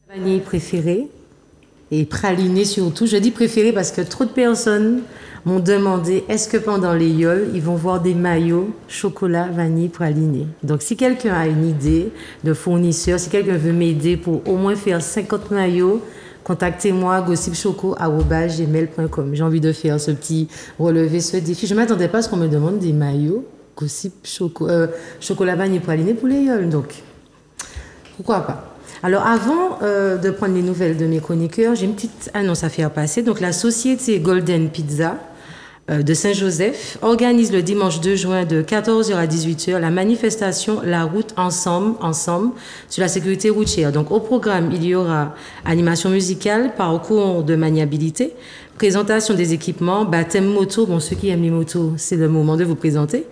Vanille préférée et praliné surtout. Je dis préféré parce que trop de personnes m'ont demandé est-ce que pendant les yoles, ils vont voir des maillots chocolat, vanille, praliné. Donc si quelqu'un a une idée de fournisseur, si quelqu'un veut m'aider pour au moins faire 50 maillots, contactez-moi gossipchoco@gmail.com. J'ai envie de faire ce petit relever ce défi. Je ne m'attendais pas à ce qu'on me demande des maillots chocolat, vanille, praliné pour les yoles. Donc pourquoi pas. Alors avant de prendre les nouvelles de mes chroniqueurs, j'ai une petite annonce à faire passer. Donc la société Golden Pizza de Saint-Joseph organise le dimanche 2 juin de 14h à 18h la manifestation La route ensemble sur la sécurité routière. Donc au programme, il y aura animation musicale, parcours de maniabilité, présentation des équipements, baptême moto. Bon, ceux qui aiment les motos, c'est le moment de vous présenter.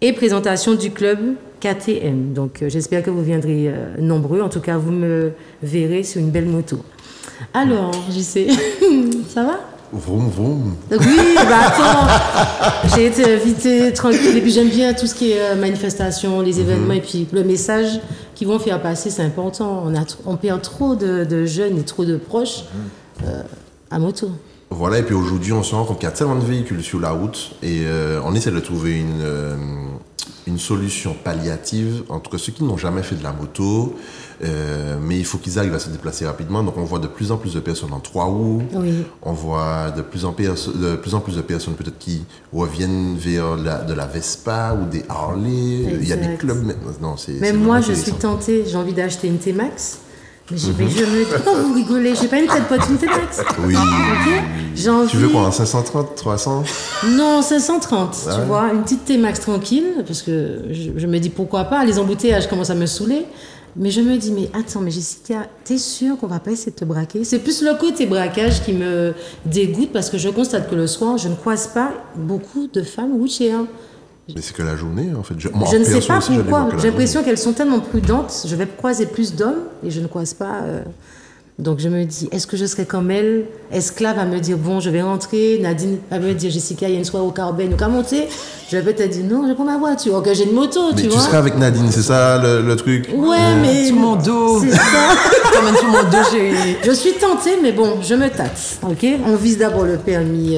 Et présentation du club KTM. Donc j'espère que vous viendrez nombreux. En tout cas, vous me verrez sur une belle moto. Alors, je sais, ça va? Vroom, vroom. Oui, attends, j'ai été invitée tranquille. Et puis j'aime bien tout ce qui est manifestation, les événements. Et puis le message qu'ils vont faire passer, c'est important. On perd trop de jeunes et trop de proches à moto. Voilà, et puis aujourd'hui, on se rend compte qu'il y a tellement de véhicules sur la route et on essaie de trouver une solution palliative, en tout cas ceux qui n'ont jamais fait de la moto, mais il faut qu'ils arrivent à se déplacer rapidement. Donc on voit de plus en plus de personnes en 3 roues, oui. On voit de plus en plus de personnes peut-être qui reviennent vers de la Vespa ou des Harley. Exact. Il y a des clubs maintenant. Même moi, je suis tentée, j'ai envie d'acheter une T-Max. Mais je me dis, pourquoi vous rigolez? J'ai pas une tête pote, une T-Max. Oui. Okay. J'ai envie... Tu veux quoi, un 530, 300? Non, 530, tu vois, une petite T-Max tranquille, parce que je me dis pourquoi pas, les embouteillages commencent à me saouler. Mais je me dis, mais attends, mais Jessica, t'es sûre qu'on va pas essayer de te braquer? C'est plus le côté braquage qui me dégoûte, parce que je constate que le soir, je ne croise pas beaucoup de femmes routières. Mais c'est que la journée, en fait. Je ne sais pas pourquoi. J'ai l'impression qu'elles sont tellement prudentes. Je vais croiser plus d'hommes et je ne croise pas. Donc je me dis, est-ce que je serais comme elle, esclave à me dire, bon, je vais rentrer. Nadine va me dire, Jessica, il y a une soirée au Carben, ou qu'à monter. Je vais peut-être dire, non, je prends ma voiture. Ok, j'ai une moto, mais tu vois. Mais tu seras avec Nadine, c'est ça le truc? Ouais, mais. Sur mon dos. C'est ça. T'emmènes sur mon dos, Je suis tentée, mais bon, je me tâte. Ok, on vise d'abord le permis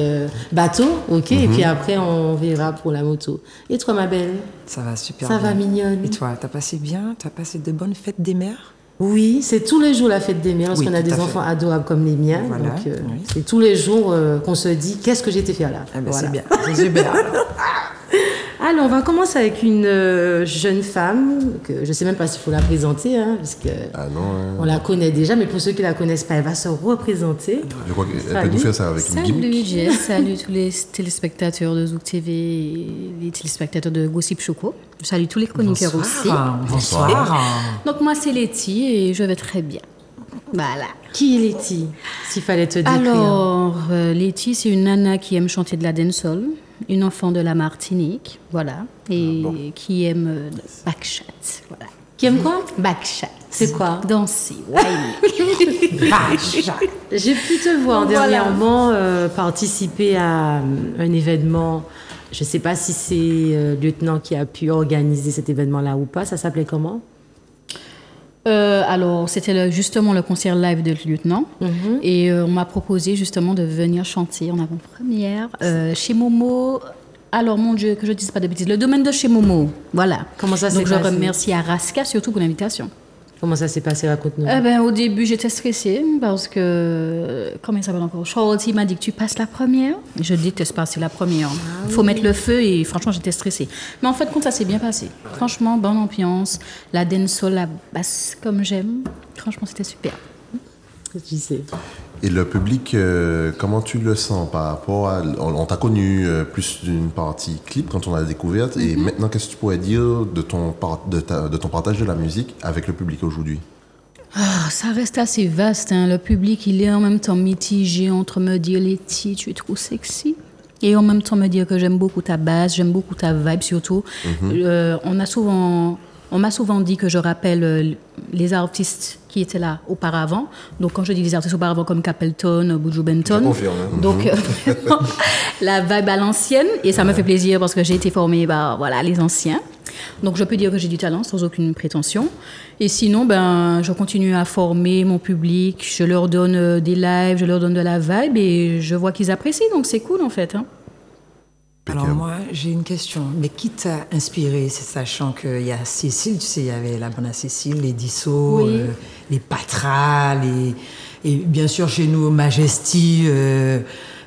bateau, ok, et puis après, on verra pour la moto. Et toi, ma belle? Ça va super bien. Ça va, mignonne. Et toi, t'as passé bien? T'as passé de bonnes fêtes des mères? Oui, c'est tous les jours la fête des mères, lorsqu'on a des enfants adorables comme les miens. Voilà, donc, c'est tous les jours qu'on se dit, qu'est-ce que j'ai été faire là? Ah ben voilà. C'est bien, c'est super. Alors, on va commencer avec une jeune femme, que je ne sais même pas s'il faut la présenter, hein, parce on la connaît déjà, mais pour ceux qui ne la connaissent pas, elle va se représenter. Je crois qu'elle peut nous faire ça avec une gimmick. Salut Jess, salut tous les téléspectateurs de Zouk TV et les téléspectateurs de Gossip Choco. Je salue tous les chroniqueurs aussi. Bonsoir. Donc moi c'est Letty et je vais très bien. Voilà. Qui est Letty, s'il fallait te décrire? Alors, Letty, c'est une nana qui aime chanter de la dancehall, une enfant de la Martinique, voilà, et qui aime backchat, voilà. Qui aime quoi? Backchat. C'est quoi? Danser, whiner. Backchat. J'ai pu te voir dernièrement participer à un événement. Je ne sais pas si c'est Lieutenant qui a pu organiser cet événement-là ou pas. Ça s'appelait comment? Alors, c'était justement le concert live de Lieutenant. Et on m'a proposé justement de venir chanter en avant-première chez Momo. Alors, mon Dieu, que je ne dise pas de bêtises. Le domaine de chez Momo. Voilà. Comment ça s'est passé? Donc, je remercie Araska surtout pour l'invitation. Comment ça s'est passé? Raconte-nous. Au début, j'étais stressée parce que, comment il s'appelle encore? Charlotte m'a dit que tu passes la première. Je déteste passer la première. Il faut mettre le feu et franchement, j'étais stressée. Mais en fait, quand ça s'est bien passé. Franchement, bonne ambiance. La dancehall, la basse comme j'aime. Franchement, c'était super. Tu sais. Et le public, comment tu le sens par rapport à... On t'a connu plus d'une partie clip quand on a découvert. Et maintenant, qu'est-ce que tu pourrais dire de ton partage de la musique avec le public aujourd'hui? Ça reste assez vaste. Hein. Le public, il est en même temps mitigé entre me dire Letty, tu es trop sexy. Et en même temps me dire que j'aime beaucoup ta basse, j'aime beaucoup ta vibe surtout. On On m'a souvent dit que je rappelle les artistes qui étaient là auparavant. Donc, quand je dis les artistes auparavant, comme Capleton, Buju Benton. Je confirme, hein. Donc, la vibe à l'ancienne. Et ça me fait plaisir parce que j'ai été formée par les anciens. Donc, je peux dire que j'ai du talent sans aucune prétention. Et sinon, je continue à former mon public. Je leur donne des lives, je leur donne de la vibe et je vois qu'ils apprécient. Donc, c'est cool, en fait. Hein. Alors moi, j'ai une question. Mais qui t'a inspiré, sachant qu'il y a Cécile, tu sais, il y avait la bonne Cécile, les Dissot, Oui. les Patra, et bien sûr chez nous, Majesty,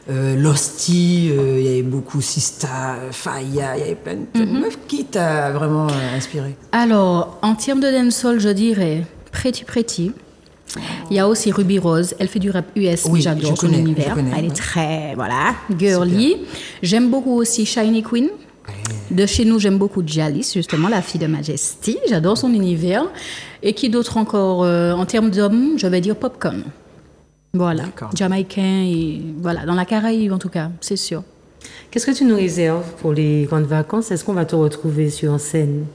Losty, il y avait beaucoup Sista, Faya, il y avait plein de meufs. Qui t'a vraiment inspiré? Alors, en termes de dancehall, je dirais Pretty. Il y a aussi Ruby Rose, elle fait du rap US, Oui, mais j'adore je son connais, univers. je connais, Elle est ouais. très, girly. J'aime beaucoup aussi Shiny Queen. De chez nous, j'aime beaucoup Jalis, justement, la fille de Majesty. J'adore son univers. Et qui d'autre encore en termes d'hommes, je vais dire Popcorn. Voilà, D'accord. Jamaïcain, et voilà, dans la Caraïbe en tout cas, c'est sûr. Qu'est-ce que tu nous réserves pour les grandes vacances? Est-ce qu'on va te retrouver sur scène?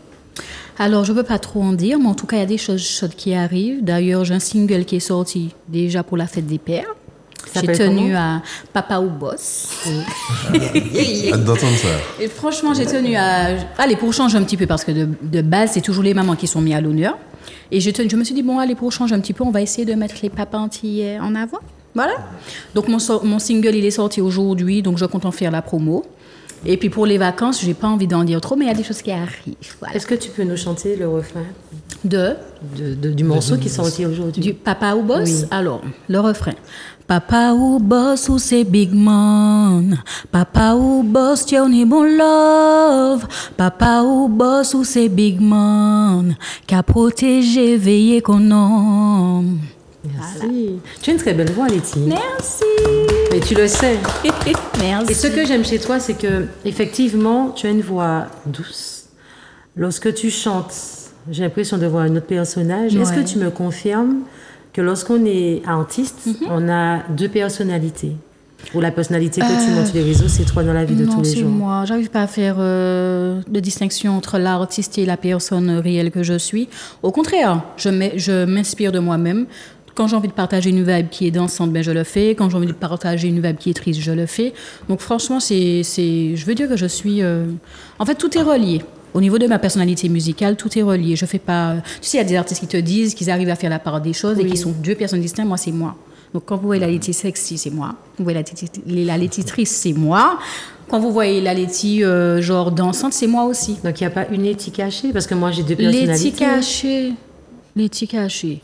Alors, je ne peux pas trop en dire, mais en tout cas, il y a des choses chaudes qui arrivent. D'ailleurs, j'ai un single qui est sorti déjà pour la fête des pères. Ça J'ai s'appelle tenu comment? à Papa ou Boss. Hâte d'entendre ça. Et franchement, j'ai tenu à... Allez, pour changer un petit peu, parce que de base, c'est toujours les mamans qui sont mises à l'honneur. Et je me suis dit, bon, allez, pour changer un petit peu, on va essayer de mettre les papas antillais en avant. Voilà. Donc, mon single, il est sorti aujourd'hui, donc je compte en faire la promo. Et puis, pour les vacances, je n'ai pas envie d'en dire trop, mais il y a des choses qui arrivent. Voilà. Est-ce que tu peux nous chanter le refrain De... du morceau qui est sorti aujourd'hui? Du Papa ou Boss? Oui. Alors, le refrain. Papa ou Boss ou c'est Big Man. Papa ou Boss, tu es bon love. Papa ou Boss ou c'est Big Man. Qu'a protégé, veillé qu'on nomme. Merci. Tu as une très belle voix, Letty. Merci. Mais tu le sais. Merci. Et ce que j'aime chez toi, c'est que effectivement, tu as une voix douce. Lorsque tu chantes, j'ai l'impression de voir un autre personnage. Est-ce que Ouais. tu me confirmes que lorsqu'on est artiste, on a deux personnalités? Ou la personnalité que tu montres sur les réseaux, c'est toi dans la vie de Non, tous les c'est jours? moi. J'arrive pas à faire de distinction entre l'artiste et la personne réelle que je suis. Au contraire, je m'inspire de moi-même. Quand j'ai envie de partager une vibe qui est dansante, je le fais. Quand j'ai envie de partager une vibe qui est triste, je le fais. Donc franchement, je veux dire que je suis... En fait, tout est relié. Au niveau de ma personnalité musicale, tout est relié. Je fais pas... Tu sais, il y a des artistes qui te disent qu'ils arrivent à faire la part des choses et Oui. qui sont deux personnes distinctes. Moi, c'est moi. Donc quand vous voyez la Letty sexy, c'est moi. Vous voyez la Letty triste, c'est moi. Quand vous voyez la Letty genre dansante, c'est moi aussi. Donc il n'y a pas une Letty cachée? Parce que moi, j'ai deux Letty personnalités. cachée. Letty cachée.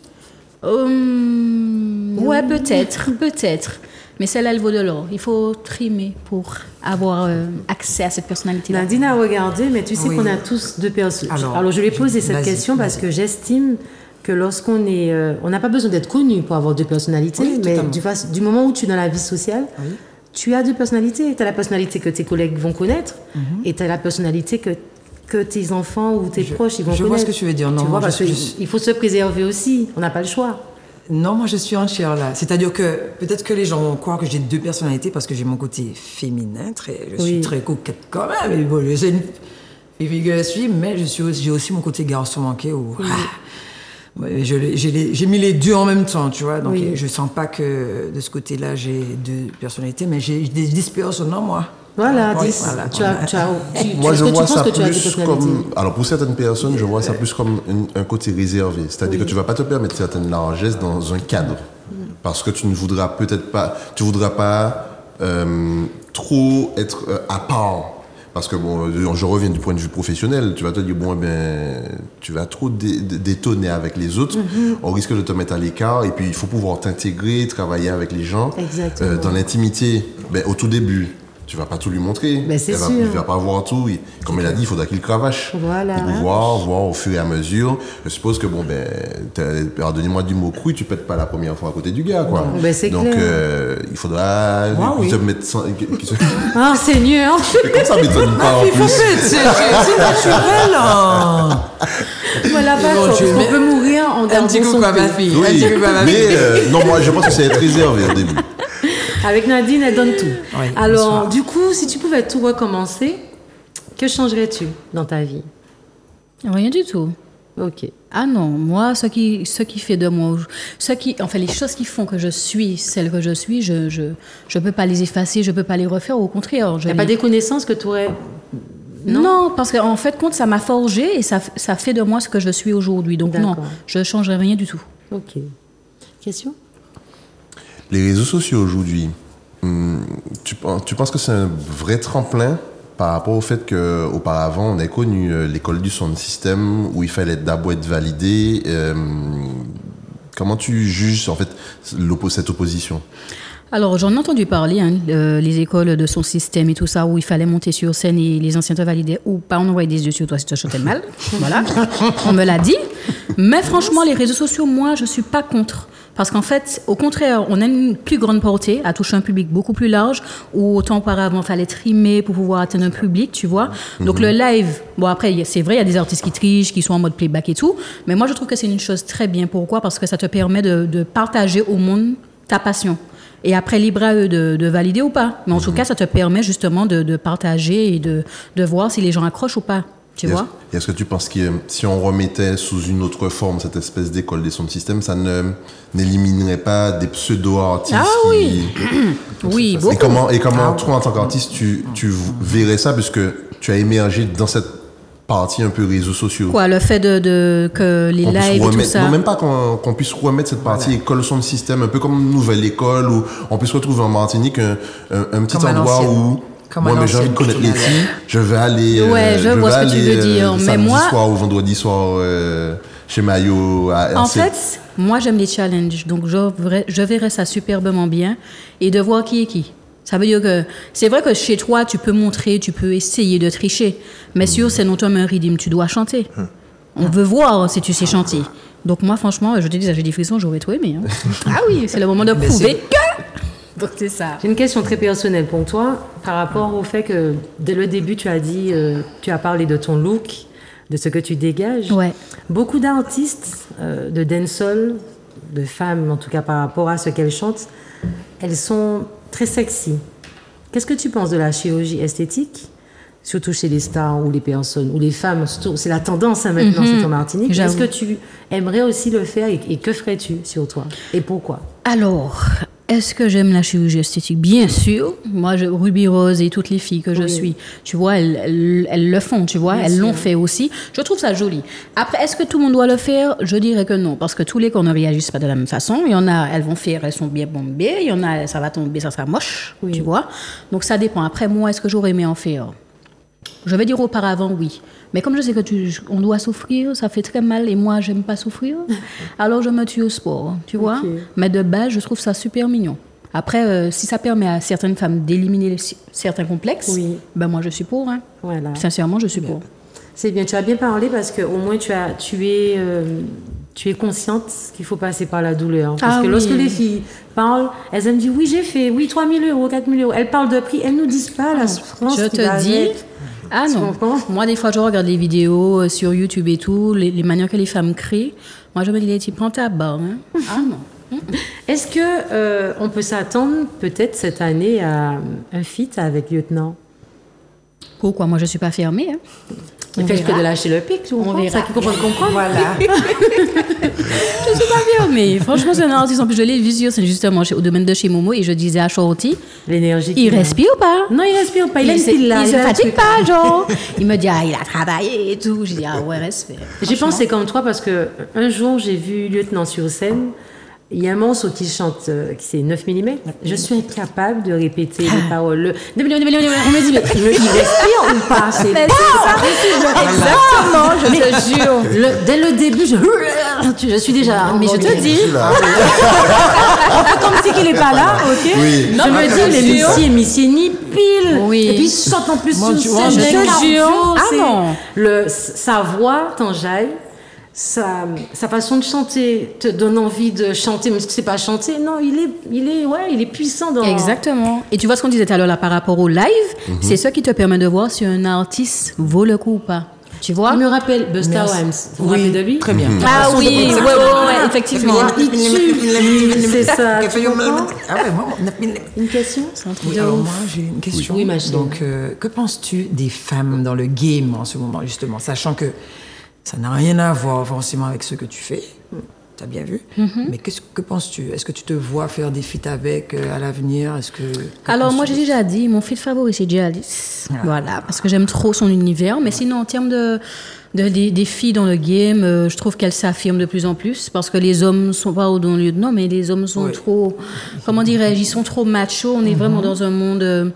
Ouais, peut-être. Mais celle-là, elle vaut de l'or. Il faut trimer pour avoir accès à cette personnalité-là. Nadine a regardé, mais tu sais Oui. qu'on a tous deux personnages. Alors, Alors, je lui ai posé cette vas-y, question parce vas-y. que j'estime que lorsqu'on est... on n'a pas besoin d'être connu pour avoir deux personnalités, Oui, mais totalement. du moment où tu es dans la vie sociale, Oui. tu as deux personnalités. Tu as la personnalité que tes collègues vont connaître et tu as la personnalité que tes enfants ou tes proches ils vont je connaître. vois ce que tu veux dire. Non, tu vois, moi, parce je qu'il suis- faut se préserver aussi. On n'a pas le choix. Non, moi je suis entière là. C'est-à-dire que peut-être que les gens vont croire que j'ai deux personnalités parce que j'ai mon côté féminin, je suis Oui. très coquette quand même. Et bon, c'est une fille que je suis, mais j'ai aussi mon côté garçon manqué où ouais, j'ai mis les deux en même temps, tu vois. Donc Oui. je sens pas que de ce côté-là j'ai deux personnalités, mais j'ai des 10 personnes en moi. Voilà, Oui, 10. voilà. Moi, est-ce je que tu vois penses ça que tu as deux plus personnalités? comme... Alors, pour certaines personnes, je vois ça plus comme un côté réservé. C'est-à-dire que tu vas pas te permettre certaines largesses dans un cadre. Parce que tu ne voudras peut-être pas... Tu voudras pas trop être à part. Parce que, bon, je reviens du point de vue professionnel. Tu vas te dire, bon, eh ben, tu vas trop détonner avec les autres. On risque de te mettre à l'écart. Et puis, il faut pouvoir t'intégrer, travailler avec les gens. Exactement. Dans l'intimité, au tout début, tu vas pas tout lui montrer. Ben, c'est sûr. Il va pas voir tout. Comme elle a dit, il faudra qu'il cravache. Voilà. Pour pouvoir voir au fur et à mesure. Je suppose que, bon, pardonnez-moi du mot cru, tu pètes pas la première fois à côté du gars, quoi. Ben, c'est Donc, clair. il faudra oui. te mettre... Ah, Seigneur! Comme ça m'étonne pas, en Il faut plus. faire, c'est naturel. Hein. Voilà, pas bon, ça. tu On mets peut mourir en Un gardant petit coup son à ma cul. fille. Un Oui, petit coup à ma fille. mais non, moi, je pense que c'est être réservé au début. Avec Nadine, elle donne tout. Oui, Alors, bonsoir. du coup, si tu pouvais tout recommencer, que changerais-tu dans ta vie? Rien du tout. Ok. Ah non, moi, ce qui fait de moi, les choses qui font que je suis celle que je suis, je peux pas les effacer, je peux pas les refaire. Au contraire, Il n'y a pas des connaissances que tu aurais... Non, parce qu'en fait, ça m'a forgé et ça fait de moi ce que je suis aujourd'hui. Donc non, je ne changerai rien du tout. Ok. Question? Les réseaux sociaux aujourd'hui, tu penses que c'est un vrai tremplin par rapport au fait qu'auparavant, on a connu l'école du sound system où il fallait d'abord être validé. Comment tu juges en fait cette opposition? Alors, j'en ai entendu parler, les écoles de son système et tout ça, où il fallait monter sur scène et les anciens te validaient ou pas, on envoyait des yeux sur toi si tu chantais mal. Voilà, on me l'a dit. Mais franchement, les réseaux sociaux, moi, je ne suis pas contre. Parce qu'en fait, au contraire, on a une plus grande portée à toucher un public beaucoup plus large, où autant auparavant, il fallait trimer pour pouvoir atteindre un public, tu vois. Donc, le live, bon, après, c'est vrai, il y a des artistes qui trichent, qui sont en mode playback et tout. Mais moi, je trouve que c'est une chose très bien. Pourquoi? Parce que ça te permet de partager au monde ta passion. Et après, libre à eux de valider ou pas. Mais en tout cas, ça te permet justement de partager et de voir si les gens accrochent ou pas. Tu vois? Est-ce que tu penses que si on remettait sous une autre forme cette espèce d'école des sons système, ça n'éliminerait pas des pseudo-artistes? Ah oui! Oui, beaucoup. Et comment toi, en tant qu'artiste, tu verrais ça, puisque tu as émergé dans cette partie un peu réseaux sociaux? Quoi, le fait que les lives et tout ça? Non, même pas qu'on puisse remettre cette partie école son système, un peu comme une nouvelle école, où on puisse retrouver en Martinique un petit endroit où moi, j'ai envie de connaître les filles, je vais aller je vois ce que tu veux dire. Mais moi, soir ou vendredi soir chez Mayo à RC. En fait, moi j'aime les challenges, donc je verrais ça superbement bien et de voir qui est qui. Ça veut dire que c'est vrai que chez toi, tu peux montrer, tu peux essayer de tricher, mais sur scène, on te met un rythme, tu dois chanter. On veut voir si tu sais chanter. Donc moi, franchement, je te dis, j'ai des frissons, j'aurais tout aimé. Hein. Ah oui, c'est le moment de prouver que... Donc c'est ça. J'ai une question très personnelle pour toi par rapport au fait que dès le début, tu as dit, tu as parlé de ton look, de ce que tu dégages. Ouais. Beaucoup d'artistes de dancehall, de femmes en tout cas par rapport à ce qu'elles chantent, elles sont très sexy. Qu'est-ce que tu penses de la chirurgie esthétique, surtout chez les stars ou les personnes ou les femmes? C'est la tendance maintenant, c'est en Martinique. Est-ce que tu aimerais aussi le faire et que ferais-tu sur toi et pourquoi? Alors, est-ce que j'aime la chirurgie esthétique? Bien sûr. Moi, Ruby Rose et toutes les filles que je suis, tu vois, elles le font, tu vois, elles l'ont fait aussi. Je trouve ça joli. Après, est-ce que tout le monde doit le faire? Je dirais que non, parce que tous les corps ne réagissent pas de la même façon. Il y en a, elles vont faire, elles sont bien bombées. Il y en a, ça va tomber, ça sera moche, tu vois. Donc, ça dépend. Après, moi, est-ce que j'aurais aimé en faire? Je vais dire auparavant, oui. Mais comme je sais on doit souffrir, ça fait très mal et moi, j'aime pas souffrir, alors je me tue au sport, tu vois. Mais de base, je trouve ça super mignon. Après, si ça permet à certaines femmes d'éliminer certains complexes, ben moi, je suis pour. Hein. Voilà. Sincèrement, je suis pour. C'est bien, tu as bien parlé parce qu'au moins, tu es consciente qu'il faut passer par la douleur. Parce que lorsque les filles parlent, elles me disent, oui, j'ai fait, oui, 3 000 euros, 4 000 euros. Elles parlent de prix, elles ne nous disent pas la souffrance. Je te dis... Ah non, moi des fois je regarde les vidéos sur YouTube et tout, les manières que les femmes crient. Moi je me dis, tu prends ta barre. Hein. Ah non. Est-ce que on peut s'attendre peut-être cette année à un feat avec Lieutenant? Pourquoi? Moi je suis pas fermée. Hein. Il fait que de lâcher le pic, on verra. Ça qui comprendre. Voilà. Je suis pas fermée. Franchement, c'est un artiste. En plus, je l'ai vu sur, c'est justement au domaine de chez Momo et je disais à Shorty, l'énergie. Il respire pas? Non, il respire pas. Il se fatigue pas, genre. Il me dit, il a travaillé et tout. Je dis, ouais, respect. J'ai pensé comme toi parce que un jour, j'ai vu Lieutenant sur scène. Il y a un morceau qui chante, qui c'est 9 mm. Je suis incapable de répéter les paroles. On me dit, mais il respire ou pas? C'est exactement, je te jure. Dès le début, je suis déjà... Mais je te dis... On fait comme si qu'il n'est pas là, ok? Oui. Je me dis, mais Missy ni pile. Oui. Et puis, il chante en plus sur scène. Je te jure. Ah non. Sa voix t'enjaille. Sa façon de chanter te donne envie de chanter, même si tu ne sais pas chanter. Non, il est puissant dans... Exactement. Et tu vois ce qu'on disait tout à l'heure là par rapport au live, c'est ça qui te permet de voir si un artiste vaut le coup ou pas. Tu vois? Il me rappelle Busta Rhymes. Vous vous rappelez de lui? Très bien. Ah oui, effectivement. C'est ça. Une question? Alors moi, j'ai une question. Oui, ma chérie. Donc, que penses-tu des femmes dans le game en ce moment, justement, sachant que Ça n'a rien à voir forcément avec ce que tu fais. T'as bien vu. Mais que penses-tu? Est-ce que tu te vois faire des feats avec à l'avenir? Alors moi j'ai déjà dit, mon feat favori c'est Jalis. Voilà, parce que j'aime trop son univers. Mais sinon en termes des filles dans le game, je trouve qu'elles s'affirment de plus en plus parce que les hommes sont pas au don lieu de non, mais les hommes sont trop, comment dirais-je, ils sont trop machos. On est vraiment dans un monde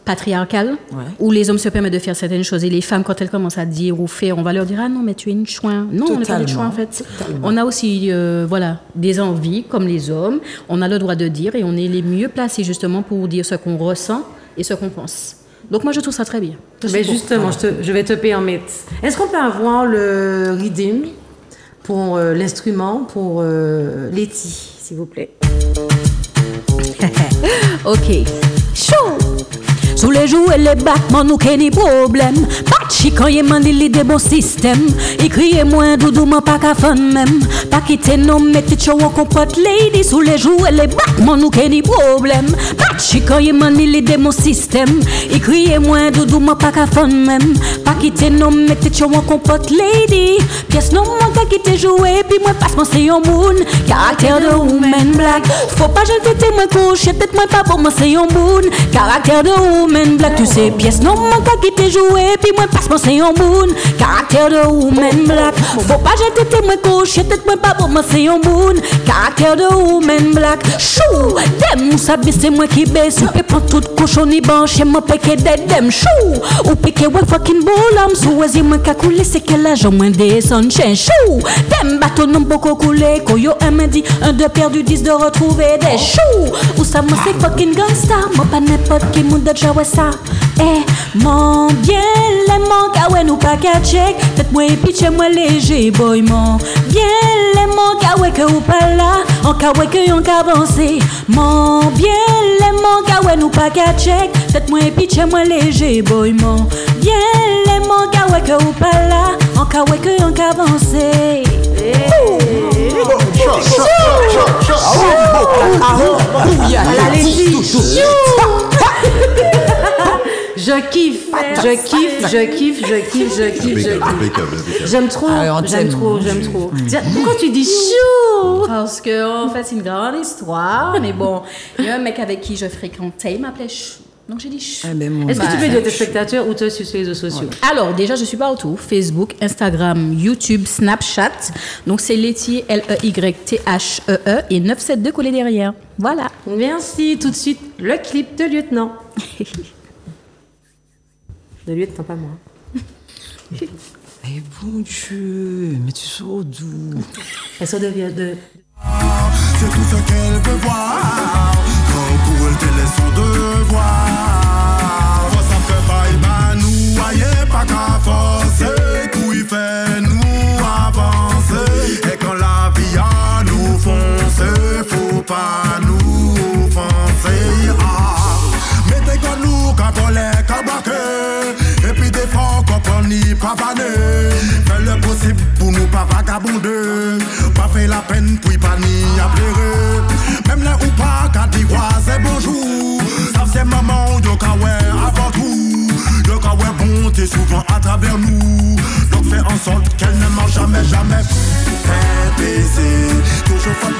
patriarcal où les hommes se permettent de faire certaines choses et les femmes quand elles commencent à dire ou faire, on va leur dire ah non mais tu es une chouin. Non, on n'est pas des chouins en fait. On a aussi des envies comme les hommes. On a le droit de dire et on est les mieux placés justement pour dire ce qu'on ressent et ce qu'on pense. Donc moi je trouve ça très bien. Mais justement, je vais te permettre. Est-ce qu'on peut avoir le rhythm pour l'instrument pour Letty, s'il vous plaît? Ok. Chaud. Sous les joues et les battements, nous qu'est ni problème. Pas de chican, y'a mandi li de bon système. Écriez moins doudouement, pas qu'à fun même. Pas quitter non, mettez chaud en compote lady. Sous les joues et les battements, nous qu'est ni problème. Pas de chican, y'a mandi li de bon système. Écriez moins doudouement, pas qu'à fun même. Pas quitter non, mettez chaud en compote lady. Pièce non, moi qu'à quitter jouer, puis moi passe mon c'est un moon. Caractère de woman black. Faut pas jeter moi couche, tête moi pas pour moi c'est un moon. Caractère de woman black, tu sais, pièce non, moi qu'à quitter jouer, puis moi passe mon c'est un moon. Caractère de woman black. Faut pas jeter moi couche, tête moi pas pour moi c'est un moon. Caractère de woman black. Chou, dem, ça c'est moi qui baisse. Et prend tout cochon ni banche, moi piqué dem chou. Ou piqué ouais fucking boulom, sous moi qu'à couler, c'est quel âge moins des sunshine chou. Dem bateau non beaucoup couler, koyo un m'a dit, un de perdu, 10 de retrouver des choux. Ou ça moi c'est fucking gangsta, moi pas n'importe qui moun de jouer ça. Eh, mon bien les manques, ouais nous pas qu'à check. Tête moi et pitch moi léger, boy mon bien les manques, ouais que ou pas là, en cas ouais que yon qu'avancé. Mon bien les manques, ouais nous pas qu'à check. Tête moi et pitch moi léger, boy mon bien les manques, ouais que ou pas là, en cas ouais que yon qu'avancé. Je kiffe. J'aime trop. Pourquoi tu dis chou? Parce que en fait c'est une grande histoire. Mais bon, il y a un mec avec qui je fréquentais, il m'appelait chou. Donc j'ai dit chou. Est-ce que tu peux dire tes spectateurs ou te suivre sur les réseaux sociaux? Alors déjà je suis partout, Facebook, Instagram, YouTube, Snapchat. Donc c'est Letty LEYTHEE et 972 collé derrière. Voilà. Merci. Tout de suite le clip de lieutenant. De lieutenant, pas moi. Mais bon Dieu, mais tu sors d'où? Elle sort de... C'est tout ce qu'elle veut voir. Quand pour elle te laisse son devoir. Faut ça fait pas nous, voyez pas qu'à forcer. Tout y fait nous avancer. Et quand la vie a nous foncer, faut pas nous offenser. Mettez comme nous, qu'à voler, qu'à braquer. Et puis des fois, qu'on prend ni pas vanner. Fais le possible pour nous pas vagabonder. Pas fait la peine pour y pas ni à pleurer. Même là ou pas, qu'à dire c'est bonjour. Ça c'est maman, de kawé avant tout. De kawé bon, t'es souvent à travers nous. Donc fais en sorte qu'elle ne mange jamais, jamais. Tête baissée, toujours faute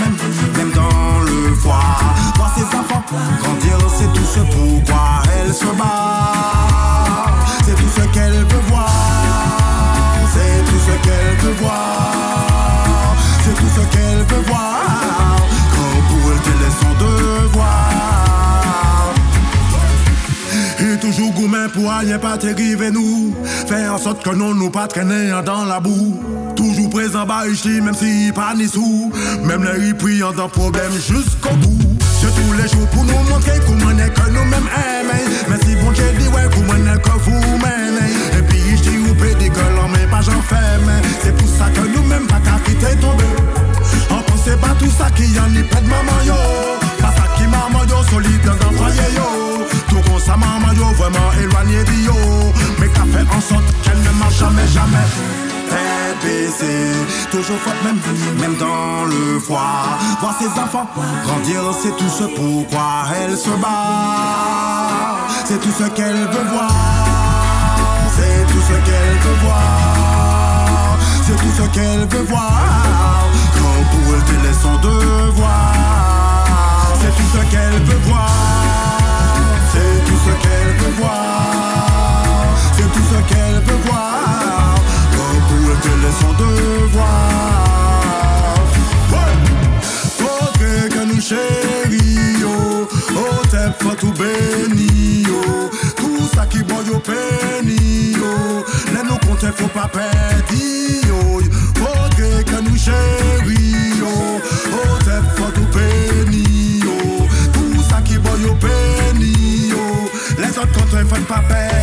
même dans le foie. Voir ses enfants grandir, c'est tout ce pourquoi elle se bat. C'est tout ce qu'elle veut voir. C'est tout ce qu'elle veut voir. C'est tout ce qu'elle veut voir. Quand pour elle te laisse son devoir. Et toujours gourmet pour aller pas t'arriver nous. Faire en sorte que nous pas traîner dans la boue. Toujours présent bas ici même si pas ni sous. Même les priant dans problème jusqu'au bout. C'est tous les jours pour nous montrer comment est que nous-mêmes aimons. Mais si bon Dieu dit ouais comment est que vous m'aimez. Et puis ici vous pédez que l'homme est pas j'en fais. Mais c'est pour ça que nous-mêmes pas qu'à quitter tomber. On pense pas tout ça qui y en est pas de maman yo. Pas ça qui maman yo solide dans un foyer yo. Tout comme ça maman yo vraiment éloigné de yo. Mais qu'a fait en sorte qu'elle ne marche jamais, jamais. Tête baissée, toujours faute même dans le froid. Voir ses enfants grandir, c'est tout ce pourquoi elle se bat. C'est tout ce qu'elle veut voir. C'est tout ce qu'elle veut voir. C'est tout ce qu'elle veut voir. Quand pour elle tel est son devoir. C'est tout ce qu'elle veut voir. C'est tout ce qu'elle veut voir. C'est tout ce qu'elle veut voir. Quand pour elle tel est son devoir. Faudrait que nous chérissions. Oh t'es pas tout béni. Tout ça qui boit au péni. Les nous compter faut pas perdre. Faudrait que nous chérissions. Oh t'es pas tout béni. Tout ça qui boit au péni. Les autres compter faut pas perdre.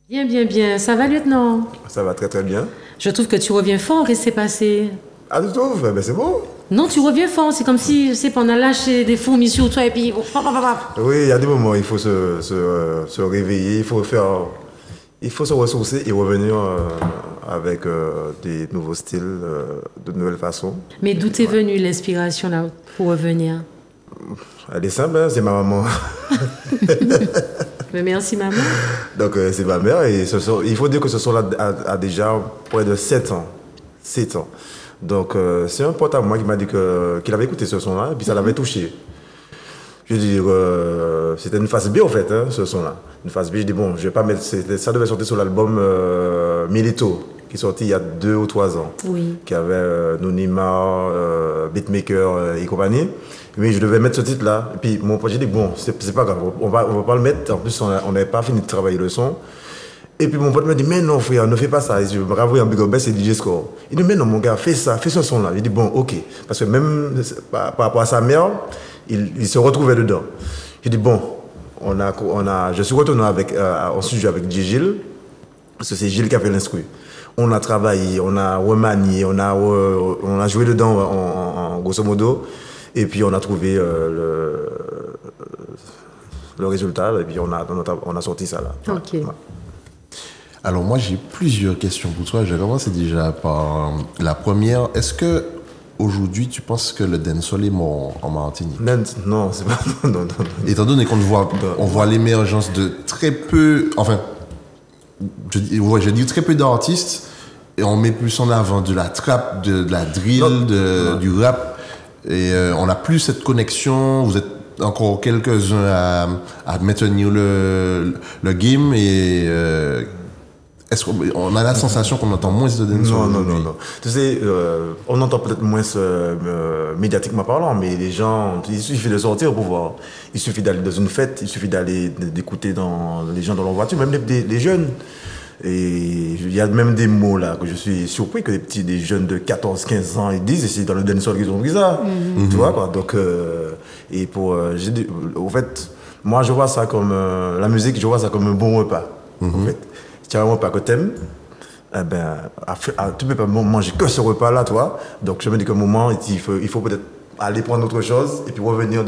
Bien, bien, bien. Ça va, lieutenant? Ça va très très bien. Je trouve que tu reviens fort, et c'est passé. Ah, tu trouves? Ben c'est bon. Non, tu reviens fort. C'est comme si, je sais pas, on a lâché des fourmis sur toi et puis... Oui, il y a des moments où il faut se réveiller, il faut se ressourcer et revenir avec des nouveaux styles, de nouvelles façons. Mais d'où t'es venue l'inspiration là pour revenir? Elle est simple, hein, c'est ma maman. Mais merci, maman. Donc c'est ma mère et il faut dire que ce son-là a déjà près de 7 ans. 7 ans. Donc c'est un pote à moi qui m'a dit qu'il avait écouté ce son-là et puis ça l'avait touché. Je dis c'était une phase B en fait, hein, ce son-là. Une phase B, je dis bon, je vais pas mettre... Ça devait sortir sur l'album Milito, qui est sorti il y a 2 ou 3 ans. Oui. Qui avait Nonima, Beatmaker et compagnie. Mais je devais mettre ce titre-là. Et puis mon pote, j'ai dit bon, c'est pas grave, on va pas le mettre. En plus, on n'avait pas fini de travailler le son. Et puis mon pote me dit mais non frère, ne fais pas ça. Je bravo un big up, c'est DJ Score. Il dit mais non mon gars, fais ça, fais ce son-là. J'ai dit bon ok, parce que même par rapport à sa mère, il se retrouvait dedans. J'ai dit bon, je suis retourné en studio avec DJ Gilles, parce que c'est Gilles qui a fait l'instru. On a travaillé, on a remanié, on a joué dedans en grosso modo, et puis on a trouvé le résultat, et puis on a sorti ça là. Ok. Ouais. Alors moi j'ai plusieurs questions pour toi. Je vais commencer déjà par la première. Est-ce que aujourd'hui tu penses que le dancehall est mort en Martinique? Non, c'est pas non. Étant donné qu'on voit l'émergence de très peu, enfin, je dis très peu d'artistes, et on met plus en avant de la trap, de la drill, du rap, et on n'a plus cette connexion. Vous êtes encore quelques-uns à maintenir le game, et est-ce qu'on a la sensation qu'on entend moins de dancehall? Non. Tu sais, on entend peut-être moins médiatiquement parlant, mais les gens, il suffit de sortir pour voir. Il suffit d'aller dans une fête, il suffit d'écouter les gens dans leur voiture, même les jeunes. Et il y a même des mots là que je suis surpris que des jeunes de 14-15 ans ils disent, et c'est dans le dancehall qu'ils ont pris ça. Tu vois quoi. Donc, au fait, moi je vois ça comme la musique, je vois ça comme un bon repas. En fait. Si tu as un repas que t'aimes, tu peux pas manger que ce repas-là, toi. Donc je me dis qu'à un moment, il faut peut-être aller prendre autre chose et puis revenir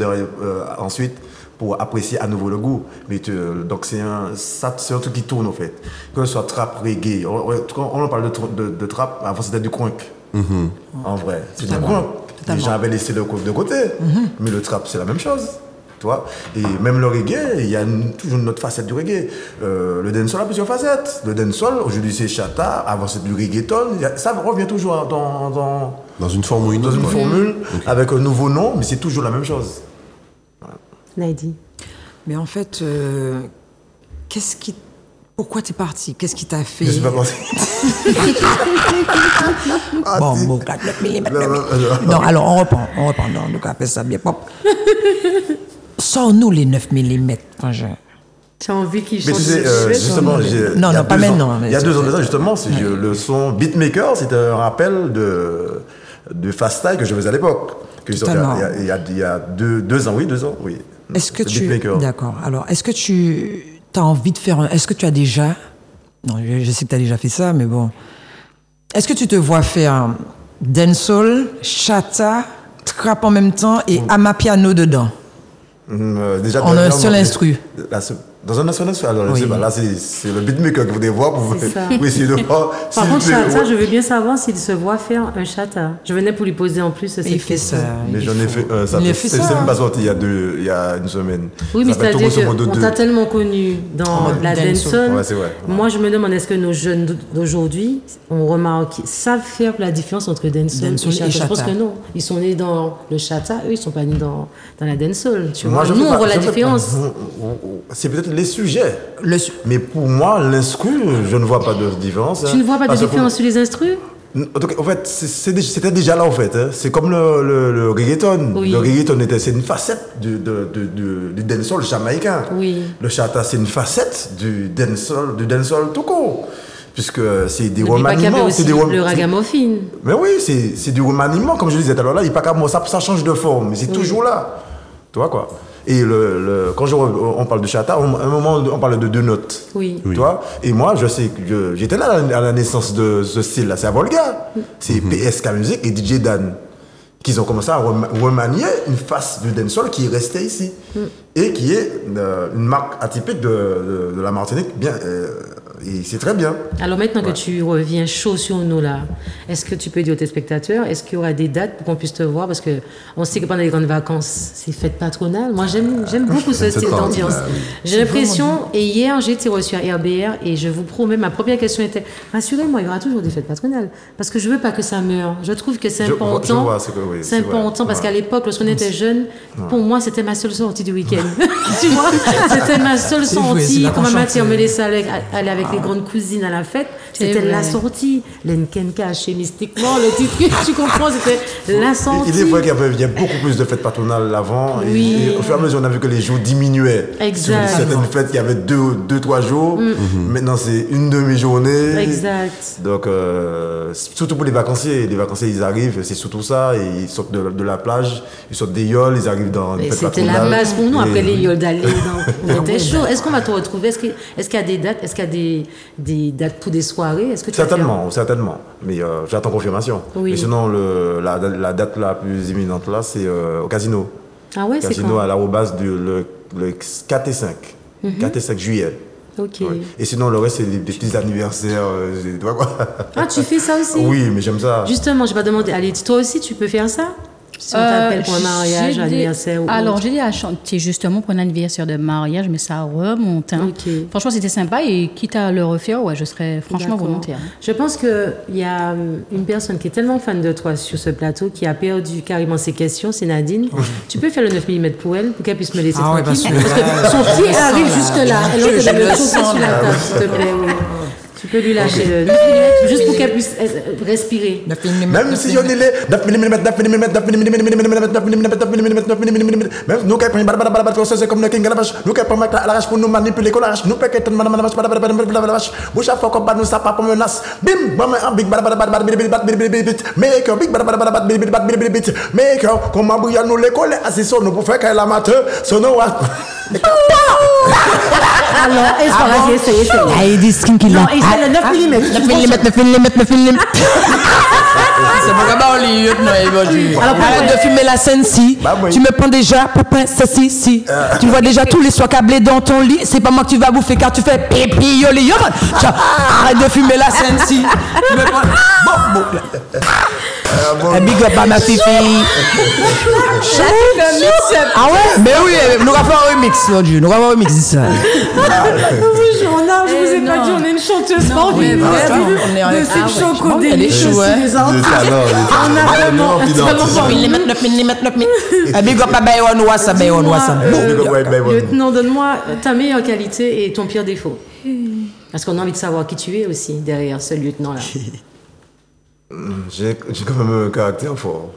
ensuite pour apprécier à nouveau le goût. Mais donc c'est un truc qui tourne en fait. Que ce soit trap, reggae. On en parle de trap, avant c'était du crunk. En vrai, c'est du crunk. Les gens avaient laissé le crunk de côté. Mais le trap, c'est la même chose. Et même le reggae, il y a toujours une autre facette du reggae. Le dancehall a plusieurs facettes. Le dancehall, aujourd'hui c'est chata, avant c'est du reggaeton. Ça revient toujours dans une forme ou une autre. Dans une formule, avec un nouveau nom, mais c'est toujours la même chose. Voilà. Naïdi. Mais en fait, pourquoi t'es parti? Qu'est-ce qui t'a fait? Je suis pas parti. Bon, 4 mm. Non, alors on reprend. Non, donc après ça bien pop. Sors-nous les 9 mm, frangin. Tu as envie qu'il chante? Mais tu sais, justement, non, pas maintenant. Il y a 2 ans de ça, justement, le son Beatmaker, c'était un rappel de Fast Style que je faisais à l'époque. Il y a 2 ans, oui. Est-ce que D'accord. Alors, est-ce que tu as envie de faire Est-ce que tu as déjà... Non, je sais que tu as déjà fait ça, mais bon. Est-ce que tu te vois faire dancehall, chata, trap en même temps et amapiano dedans? Déjà, on a un seul instru. Dans un national, alors je sais pas, là c'est le beatmaker que vous devez voir pour essayer de voir. Par contre, Chata, je veux bien savoir s'il se voit faire un Chata. Je venais pour lui poser en plus cette question. Mais j'en ai fait un, c'est même pas sorti il y a une semaine. Oui, mais c'est-à-dire qu'on t'a tellement connu dans la dancehall. Ouais, c'est vrai. Moi, je me demande, est-ce que nos jeunes d'aujourd'hui savent faire la différence entre dancehall et Chata? Je pense que non. Ils sont nés dans le Chata, eux, ils sont pas nés dans la dancehall. Nous, on voit la différence. C'est peut-être les sujets. Mais pour moi, l'instru, je ne vois pas de différence. Tu ne vois pas de différence sur les instrus? En fait, c'était déjà là, en fait. Hein. C'est comme le reggaeton. Oui. Le reggaeton, c'est une facette du dancehall jamaïcain. Oui. Le chata, c'est une facette du dancehall tout court. Puisque c'est des remaniements. C'est le ragamuffin. Mais oui, c'est du remaniement, comme je disais tout à l'heure. Là, il pas qu'à moi, ça change de forme, mais c'est toujours là. Tu vois quoi? Et quand on parle de chata, à un moment, on parle de deux notes. Oui. Tu vois? Et moi, je sais que j'étais là à la naissance de ce style-là. C'est à Volga. C'est PSK Music et DJ Dan qui ont commencé à remanier une face du dancehall qui restait ici. Et qui est une marque atypique de la Martinique. Et c'est très bien. Alors maintenant que tu reviens chaud sur nous là, est-ce que tu peux dire aux téléspectateurs, est-ce qu'il y aura des dates pour qu'on puisse te voir? Parce qu'on sait que pendant les grandes vacances, c'est fête patronale. Moi, j'aime beaucoup ce style d'ambiance. J'ai l'impression, et hier, j'ai été reçue à RBR et je vous promets, ma première question était, rassurez-moi, il y aura toujours des fêtes patronales. Parce que je veux pas que ça meure. Je trouve que c'est important. C'est important parce qu'à l'époque, lorsqu'on était jeune, pour moi, c'était ma seule sortie du week-end. Tu vois? C'était ma seule sortie. Quand ma matière me laissait aller avec les grandes cousines à la fête, c'était la sortie. L'Enkenka, chez mystiquement, le titre, tu comprends, c'était la sortie. Il est vrai qu'il y a beaucoup plus de fêtes patronales avant. Oui. Et au fur et à mesure, on a vu que les jours diminuaient. Exact. Sur certaines fêtes qui avaient 2-3 jours. Maintenant, c'est une demi-journée. Exact. Donc, surtout pour les vacanciers, ils arrivent, c'est surtout ça. Et ils sortent de la plage, ils sortent des yoles, ils arrivent dans les fêtes patronales. C'était la base pour nous, après les yoles d'aller. On était chaud. Est-ce qu'on va te retrouver? Est-ce qu'il y a des dates? Est-ce qu'il y a des dates pour des soirées? Est-ce que certainement. Mais j'attends confirmation. Oui. Et sinon, la date la plus imminente là, c'est au casino. Ah ouais, c'est Casino quand? à l'arrobase le 4 et 5. 4 et 5 juillet. Ok. Ouais. Et sinon, le reste, c'est des petits anniversaires. Tu vois quoi? Ah, tu fais ça aussi? Oui, mais j'aime ça. Justement, je vais pas demander. Allez, toi aussi, tu peux faire ça? Si on t'appelle pour un mariage, anniversaire ou alors, j'ai dit à chanter justement pour un anniversaire de mariage, mais ça remonte. Hein. Okay. Franchement, c'était sympa et quitte à le refaire, ouais, je serais franchement volontaire. Je pense qu'il y a une personne qui est tellement fan de toi sur ce plateau qui a perdu carrément ses questions, c'est Nadine. Tu peux faire le 9 mm pour elle, pour qu'elle puisse me laisser tranquille. Parce que son pied arrive jusque-là. Elle a de le choquer sur la table, s'il te plaît. Oui. Tu peux lui lâcher le 9 mm juste pour qu'elle puisse respirer. Même si on est les 9 mm, même nous qui prenons c'est comme le king la vache, nous qui prenons la vache pour nous manipuler la vache, nous peut-être madame la vache, bouche à fond comme nous ça pas pour menace. Bim, big make big make comment bouilla nous l'école assisson nous pour faire qu'elle amateur sono alors, est-ce qu'on va essayer ça? Il dit skin qu'il a. Non, c'est le 9 mm. 9 mm. C'est bon, on lit, arrête de filmer la scène-ci. Tu me prends déjà, papa, ça si. Tu vois déjà tous les soirs câblés dans ton lit. C'est pas moi que tu vas bouffer car tu fais pipi, yoli, yoli. Arrête de filmer la scène-ci. Tu me prends. Bon. Big up à ma fifi. Ah ouais? Mais oui, nous allons faire un remix aujourd'hui. Nous allons faire un remix d'ici. Je vous ai pas dit, on est une chanteuse formidable. De cette choco délicieuse. On a vraiment. 9 mm. Big up à Bayon Wassa. Lieutenant, donne-moi ta meilleure qualité et ton pire défaut. Parce qu'on a envie de savoir qui tu es aussi derrière ce lieutenant-là. J'ai quand même un caractère fort.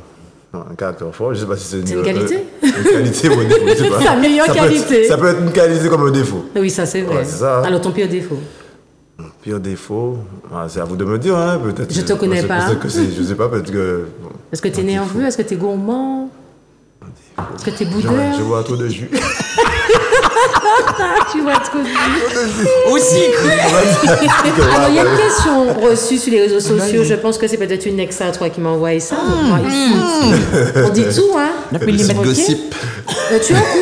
Non, un caractère fort, je ne sais pas si c'est une qualité. Une qualité ou un défaut, je sais pas. Ta meilleure qualité. Ça peut être une qualité comme un défaut. Oui, ça c'est vrai. Ouais, c'est ça. Alors ton pire défaut? Mon pire défaut, c'est à vous de me dire, hein, peut-être. Je te connais pas. Je sais pas, peut-être que. Est-ce que tu es nerveux? Est-ce que tu es gourmand? Est-ce que tu es boudeur? Je vois trop de jus. Tu vois trop de jus. Aussi. Alors, il y a une question reçue sur les réseaux sociaux. Je pense que c'est peut-être une ex à toi qui m'a envoyé ça. On dit tout, hein? Petit gossip. Tu es en couple?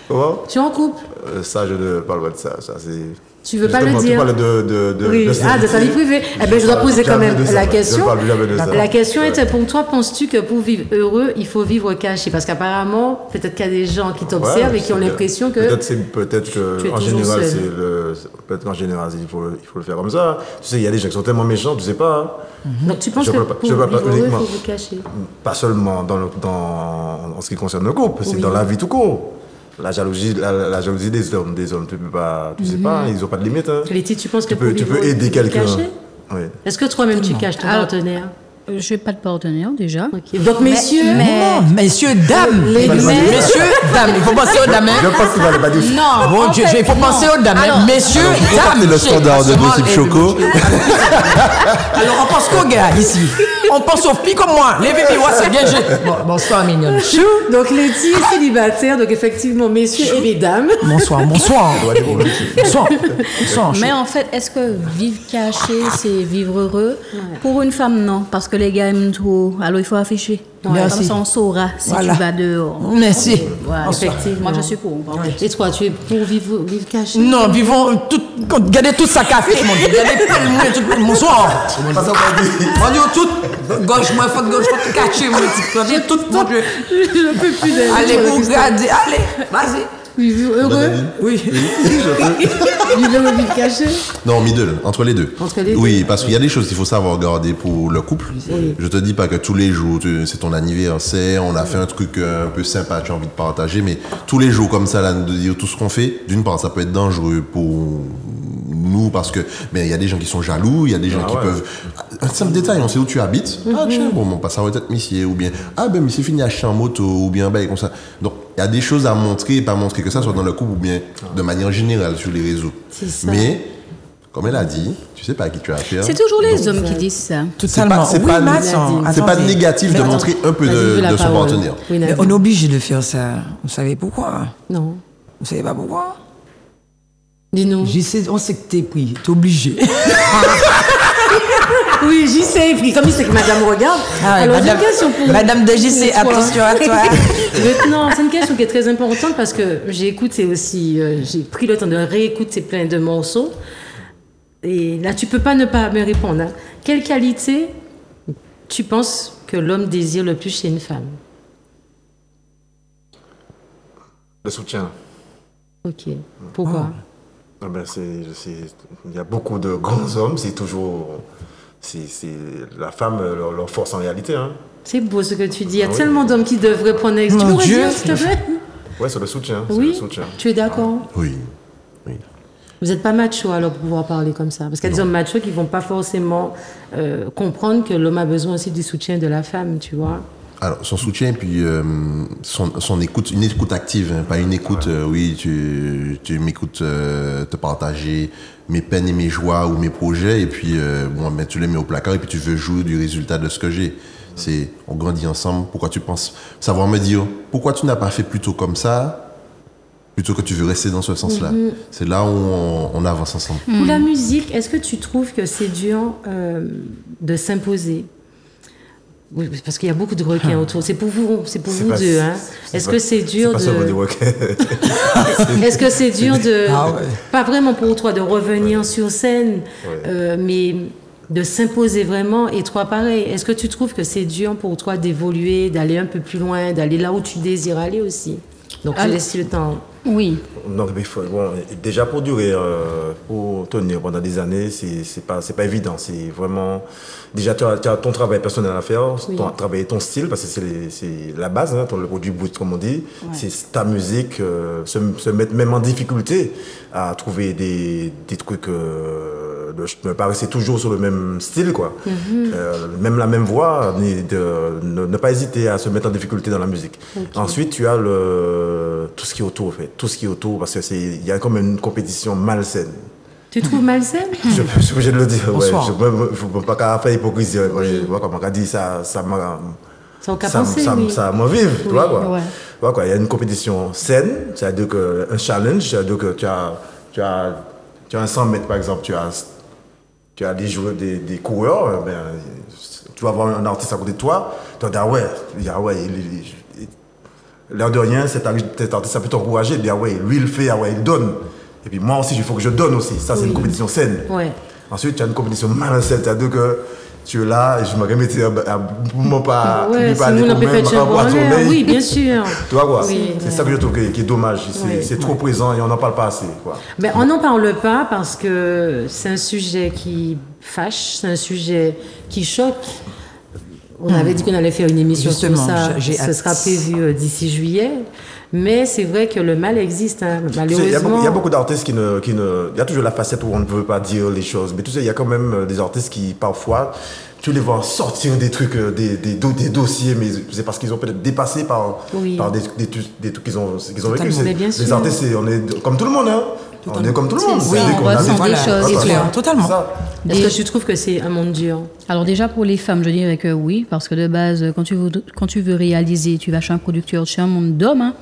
Comment? Tu es en couple? ça, je ne parle pas de ça. Ça c'est... Tu veux pas le Justement, dire? Tu parles de Oui, de ta vie privée. Eh bien, je dois poser quand même la question. La La question était, pour toi, penses-tu que pour vivre heureux, il faut vivre caché? Parce qu'apparemment, peut-être qu'il y a des gens qui t'observent et qui ont l'impression que Peut-être tu es qu'en toujours général, seul. peut-être qu'en général, il faut le faire comme ça. Tu sais, il y a des gens qui sont tellement méchants, tu sais pas. Donc tu penses Je que parle pas- pour je vivre parle pas heureux, il uniquement. faut vous cacher? Pas seulement en ce qui concerne le couple, c'est dans la vie tout court. La jalousie des hommes, tu peux pas, tu sais pas, ils ont pas de limite. Hein. Letty, tu penses que Tu peux pour vivre heureux, aider il faut vous quelqu'un. cacher? Oui. Est-ce que toi-même tu caches ton partenaire? Je n'ai pas de partenaire déjà. Ok. Donc messieurs, Non, messieurs, dames. Les Messieurs, dames. Il faut penser aux dames. Je pense qu'il fallait pas dire ça. Non, Bon en Dieu, fait, il faut non. penser aux dames. Alors, Messieurs, dames. C'est le standard de Gossip Choco. Alors, on pense qu'aux gars ici. On pense aux filles comme moi. Les bébés, ouais, c'est bien. Bonsoir, mignonne. donc Letty est célibataire, donc effectivement messieurs et mesdames. Bonsoir. Bonsoir. Mais en fait, est-ce que vivre caché, c'est vivre heureux? Pour une femme, non. Parce que les gars aiment trop. Alors, il faut afficher. Merci. Comme ça, on saura si Voilà. tu vas dehors. Merci. Voilà. Effectivement. Moi, je suis pour. Et toi, tu es pour vivre caché? Non, vivons tout. Gardez tout ça café, mon Dieu. Gardez pas le moins tout. Bonsoir. Pas ça qu'on dit. Mon Dieu, tout. Gauche, moi, faut tout cacher, mon petit. Gardez tout, mon Dieu. Je peux plus d'aller. Allez, vous regardez. Allez, vas-y. Vivre heureux? Oui. Vivre heureux, vivre caché? Non, middle, entre les deux. Entre les deux. Oui, parce qu'il y a des choses qu'il faut savoir garder pour le couple. Je te dis pas que tous les jours, c'est ton anniversaire, on a fait un truc un peu sympa, tu as envie de partager, mais tous les jours comme ça, là, de dire tout ce qu'on fait, d'une part, ça peut être dangereux pour nous parce que il y a des gens qui sont jaloux, il y a des gens qui peuvent... Un simple détail, on sait où tu habites. Ah tiens, bon, on passe à retraite, monsieur, ou bien, ah ben, monsieur finit acheter en moto, ou bien, ben, comme ça. Donc, il y a des choses à montrer et pas montrer, que ça soit dans le couple ou bien de manière générale sur les réseaux. C'est ça. Mais, comme elle a dit, tu sais pas à qui tu as affaire. C'est toujours les hommes qui disent ça. Totalement. c'est Oui, pas- mais c'est attends, c'est pas attendez. négatif de montrer un peu de son partenaire. Oui, Mais Nadine. on est obligé de faire ça. Vous savez pourquoi? Non. Vous savez pas pourquoi? Dis-nous. On sait que t'es pris. T'es obligé. Oui, j'y sais, pris. Comme il sait que madame regarde. Alors, j'ai une question pour Madame de JC, pour toi. attention à toi. Maintenant, c'est une question qui est très importante parce que j'ai écouté aussi, j'ai pris le temps de réécouter plein de morceaux. Et là, tu peux pas ne pas me répondre. Hein. Quelle qualité tu penses que l'homme désire le plus chez une femme? Le soutien. Ok. Pourquoi? Ah ben il y a beaucoup de grands hommes, c'est toujours... C'est la femme, leur force en réalité. Hein. C'est beau ce que tu dis. Il y a Ah oui. tellement d'hommes qui devraient prendre exemple. Tu Mon pourrais Dieu. dire, s'il te plaît? Ouais, c'est le soutien. c'est Oui. le soutien. Tu es d'accord? Oui. Vous n'êtes pas macho alors pour pouvoir parler comme ça. Parce qu'il y a des hommes machos qui ne vont pas forcément comprendre que l'homme a besoin aussi du soutien de la femme, tu vois. Alors, son soutien, puis son écoute, une écoute active, hein, pas une écoute, oui, tu m'écoutes te partager mes peines et mes joies ou mes projets, et puis bon, ben, tu les mets au placard, et puis tu veux jouer du résultat de ce que j'ai. C'est, on grandit ensemble, pourquoi tu penses, savoir me dire, pourquoi tu n'as pas fait plutôt comme ça, plutôt que tu veux rester dans ce sens-là. C'est là où on avance ensemble. Pour la musique, est-ce que tu trouves que c'est dur de s'imposer? Oui, parce qu'il y a beaucoup de requins autour. C'est pour vous pas- deux. Hein. Est-ce que c'est dur C'est pas seulement des de... requins. Est-ce que c'est dur de... Ah ouais. Pas vraiment pour toi de revenir sur scène, mais de s'imposer vraiment. Et toi, pareil, est-ce que tu trouves que c'est dur pour toi d'évoluer, d'aller un peu plus loin, d'aller là où tu désires aller aussi? Donc, je laisse le temps. Oui. Non, mais bon, déjà pour durer, pour tenir pendant des années, c'est pas évident. C'est vraiment déjà tu as ton travail personnel à faire, travailler ton style parce que c'est la base, hein, le produit brut comme on dit. Ouais. C'est ta musique, se mettre même en difficulté à trouver des trucs. Me paraissait toujours sur le même style, quoi. Même la même voix, ne pas hésiter à se mettre en difficulté dans la musique. Okay. Ensuite, tu as tout ce qui est autour, en fait. Tout ce qui est autour, parce qu'il y a comme une compétition malsaine. Tu trouves malsaine? Je suis obligé de le dire. Ouais. Je ne faut pas faire hypocrisie. Moi, comme on a dit, ça m'a... Ça m'a vive, tu vois, quoi. Ouais. Tu vois, quoi. Il y a une compétition saine, c'est-à-dire un challenge, c'est-à-dire que tu as un 100 mètres, par exemple, tu as des joueurs, des coureurs, ben, tu vas voir un artiste à côté de toi, tu vas dire, l'air de rien, cet artiste, ça peut t'encourager, de dire, ouais, lui, il le fait, ah ouais, il donne. Et puis moi aussi, il faut que je donne aussi. Ça, c'est une compétition saine. Ouais. Ensuite, tu as une compétition malsaine, tu as deux que tu es là, et je me remettais à pas aller quand même, à boire ton lait. Oui, bien sûr. Tu vois quoi? Oui, c'est ça que je trouve qui est dommage. C'est trop présent et on n'en parle pas assez. Quoi. Mais on n'en parle pas parce que c'est un sujet qui fâche, c'est un sujet qui choque. On avait dit qu'on allait faire une émission sur ça. Ce sera prévu d'ici juillet. Mais c'est vrai que le mal existe, hein, malheureusement. Il y a beaucoup d'artistes qui ne... Il y a toujours la facette où on ne veut pas dire les choses. Mais tu sais, il y a quand même des artistes qui, parfois, tu les vois sortir des trucs, des dossiers, mais c'est parce qu'ils ont peut-être dépassé par des trucs qu'ils ont vécu. Les artistes, on est comme tout le monde, hein. On est comme tout le monde. Oui, on ressent des choses. Totalement. Est-ce que tu trouves que c'est un monde dur? Alors déjà pour les femmes, je dirais que oui, parce que de base, quand tu veux réaliser, tu vas chez un producteur, chez un monde d'hommes, hein,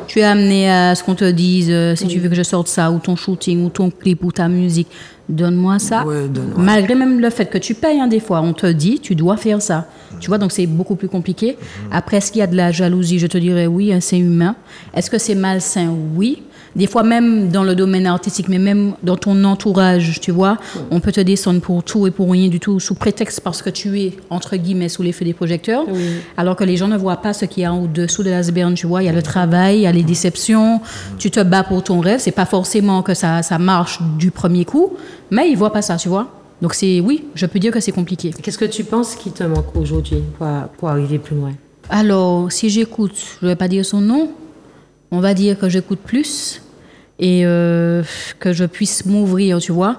tu es amené à ce qu'on te dise, si tu veux que je sorte ça, ou ton shooting, ou ton clip, ou ta musique, donne-moi ça. Ouais, malgré même le fait que tu payes, hein, des fois, on te dit, tu dois faire ça. Tu vois, donc c'est beaucoup plus compliqué. Après, est-ce qu'il y a de la jalousie? Je te dirais oui, hein, c'est humain. Est-ce que c'est malsain? Oui. Des fois, même dans le domaine artistique, mais même dans ton entourage, tu vois, on peut te descendre pour tout et pour rien du tout, sous prétexte parce que tu es, entre guillemets, sous l'effet des projecteurs, alors que les gens ne voient pas ce qu'il y a en dessous de l'iceberg, tu vois. Il y a le travail, il y a les déceptions, tu te bats pour ton rêve. C'est pas forcément que ça marche du premier coup, mais ils voient pas ça, tu vois. Donc oui, je peux dire que c'est compliqué. Qu'est-ce que tu penses qui te manque aujourd'hui pour arriver plus loin? Alors, si j'écoute, je ne vais pas dire son nom, on va dire que j'écoute plus et que je puisse m'ouvrir, tu vois.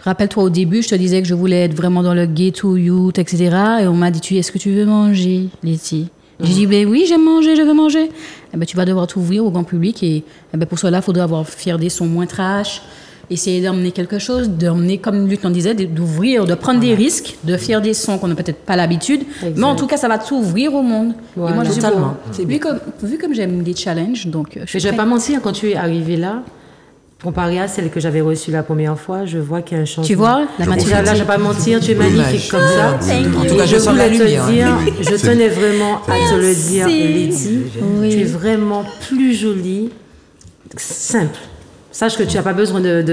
Rappelle-toi, au début, je te disais que je voulais être vraiment dans le ghetto youth, etc. Et on m'a dit, est-ce que tu veux manger, Letty? J'ai dit, ben oui, j'aime manger, je veux manger. Eh ben, tu vas devoir t'ouvrir au grand public et ben, pour cela, il faudra faire des sons moins trash, essayer d'emmener quelque chose, d'emmener, comme Luc en disait, d'ouvrir, de prendre des risques, de faire des sons qu'on n'a peut-être pas l'habitude. Exact. Mais en tout cas, ça va t'ouvrir au monde. Voilà. Et moi, je Totalement. Vu comme j'aime des challenges, donc je vais pas mentir, quand tu es arrivé là, comparé à celle que j'avais reçue la première fois, je vois qu'il y a un changement. Tu vois, la maturité. Là, je vais pas mentir, tu es magnifique comme ça. En tout cas, je sens la lumière. Je tenais vraiment à te le dire, Letty. Oui. Tu es vraiment plus jolie, simple. Sache que tu n'as pas besoin de